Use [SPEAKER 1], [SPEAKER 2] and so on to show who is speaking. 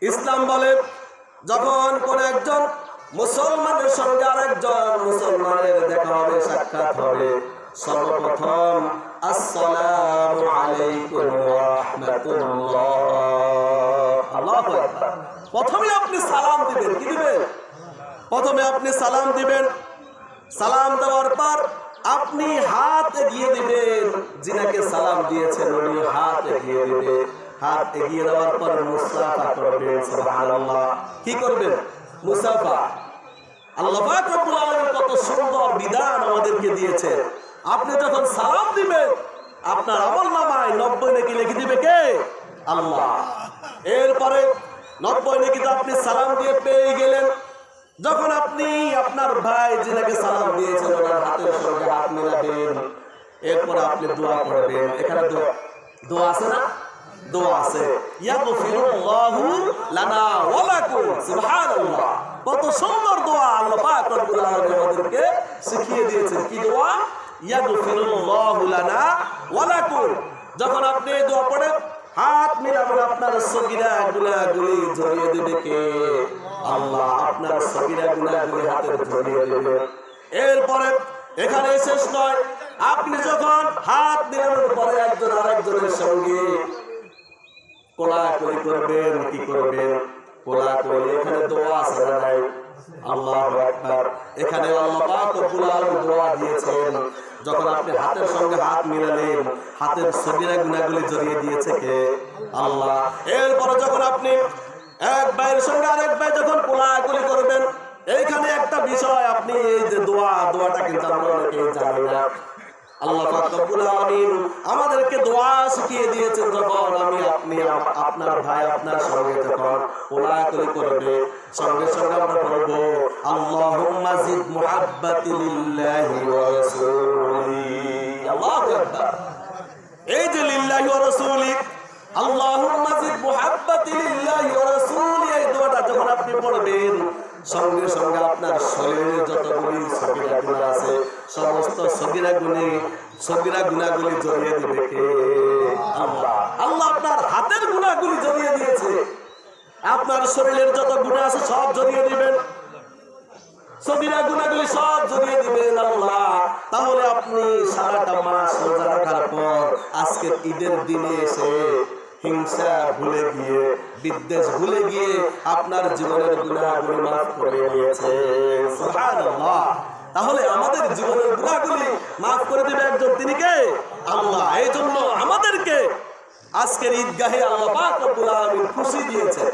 [SPEAKER 1] ইসলাম বলে যখন কোন একজন মুসলমানের সঙ্গে আরেকজন মুসলমানের দেখা হবে, সাক্ষাৎ হবে, সর্বপ্রথম আসসালামু আলাইকুম ওয়া রাহমাতুল্লাহ, আল্লাহু আকবার। প্রথমে আপনি সালাম দিবেন। কি দিবেন? প্রথমে আপনি সালাম দিবেন। সালাম দেওয়ার পর আপনি হাত এগিয়ে দিবেন, যিনাকে সালাম দিয়েছেন উনি হাত এগিয়ে দিবে। হাত এগিয়ে দেওয়ার পর মুসাফা করবেন। সুবহানাল্লাহ। কি করবেন? মুসাফা। আল্লাহ পাক রব্বুল আলামিন কত সুন্দর বিধান আমাদেরকে দিয়েছেন। আপনি যখন সালাম দিবেন আপনার আমলনামায় 90 নেকি লিখে দিবে কে? আল্লাহ। এরপরে 90 নেকিতে আপনি সালাম দিয়ে পেয়ে গেলেন। যখন আপনি আপনার ভাই যিনাকে সালাম দিয়েছেন ওনার হাতের সঙ্গে হাত মেলাবেন, এরপর আপনি দোয়া করবেন। এখানে দোয়া আছে না? দোয়া আছে, ইয়াগফিরুল্লাহু লানা ওয়া লাকুম। সুবহানাল্লাহ। কত সুন্দর দোয়া আল্লাহ পাক রব্বুল আলামিন আমাদেরকে শিখিয়ে দিয়েছেন। কি দোয়া? ইয়াগফিরুল্লাহু লানা ওয়া লাকুম। যখন আপনি এই দোয়া পড়েন হাত মিলাবেন, আপনার সগীরা গুনাহগুলি ঝরিয়ে দেবে কে? আল্লাহ। আপনার সগীরা গুনাহগুলি হাতে ঝরিয়ে দেবে। এরপরে এখানে শেষ নয়, আপনি যখন হাত মিলানোর পরে একজন আরেকজনের সঙ্গে কোলাকুলি করবেন। কি করবেন? কোলাকুলি। এখানে দোয়া আছে না নাই? আল্লাহু আকবার। এখানে আল্লাহ পাক রব্বুল আলামিন দোয়া দিয়েছেন। যখন আপনি হাতের সঙ্গে হাত মিলালেন হাতের সগীরা গুনাহগুলি জড়িয়ে দিয়েছে কে? আল্লাহ। এরপর যখন আপনি এক ভাইয়ের সঙ্গে আরেক ভাই যখন কোলাকুলি করবেন, এইখানে একটা বিষয়, আপনি এই যে দোয়াটা কিন্তু আমরা অনেকেই জানি না। আল্লাহ পাক রব্বুল আলামিন আমাদেরকে দোয়া শিখিয়ে দিয়েছেন। যখন আপনি আপনার ভাই আপনার সঙ্গে যখন কোলাকুলি করবে, সঙ্গে সঙ্গে আমরা বলব আল্লাহুম্মা জিদ মুহাব্বাতি লিল্লাহি ওয়া রাসূলি। আল্লাহু আকবার। এই যে লিল্লাহি ওয়া রাসূলি, আল্লাহুম্মা জিদ মুহাব্বাতি লিল্লাহি ওয়া রাসূলি, এই দোয়াটা যখন আপনি পড়বেন সঙ্গে সঙ্গে আপনার শরীরে যতগুলি সগীরা গুনাহ আছে সমস্ত সগীরা গুনাহগুলি জড়িয়ে দিবে কে? আল্লাহ। আল্লাহ আপনার হাতের গুনাহগুলি জড়িয়ে দিয়েছে, আপনার শরীরের যত গুনাহ আছে সব জড়িয়ে দিবেন, সগীরা গুনাহগুলি সব জড়িয়ে দিবেন আল্লাহ। তাহলে আপনি সারাটা মাস রোজা রাখার পর আজকের ঈদের দিনে এসে হিংসা ভুলে গিয়ে, বিদ্বেষ ভুলে গিয়ে আপনার জীবনের গুনাহগুলি মাফ করে দিয়েছে। সুবহানাল্লাহ। তাহলে আমাদের জীবনের গুনাহগুলি মাফ করে দিবে একজন, তিনি কে? আল্লাহ। এই জন্য আমাদেরকে আজকের ঈদগাহে আল্লাহ পাক রব্বুল আলামিন খুশি দিয়েছে।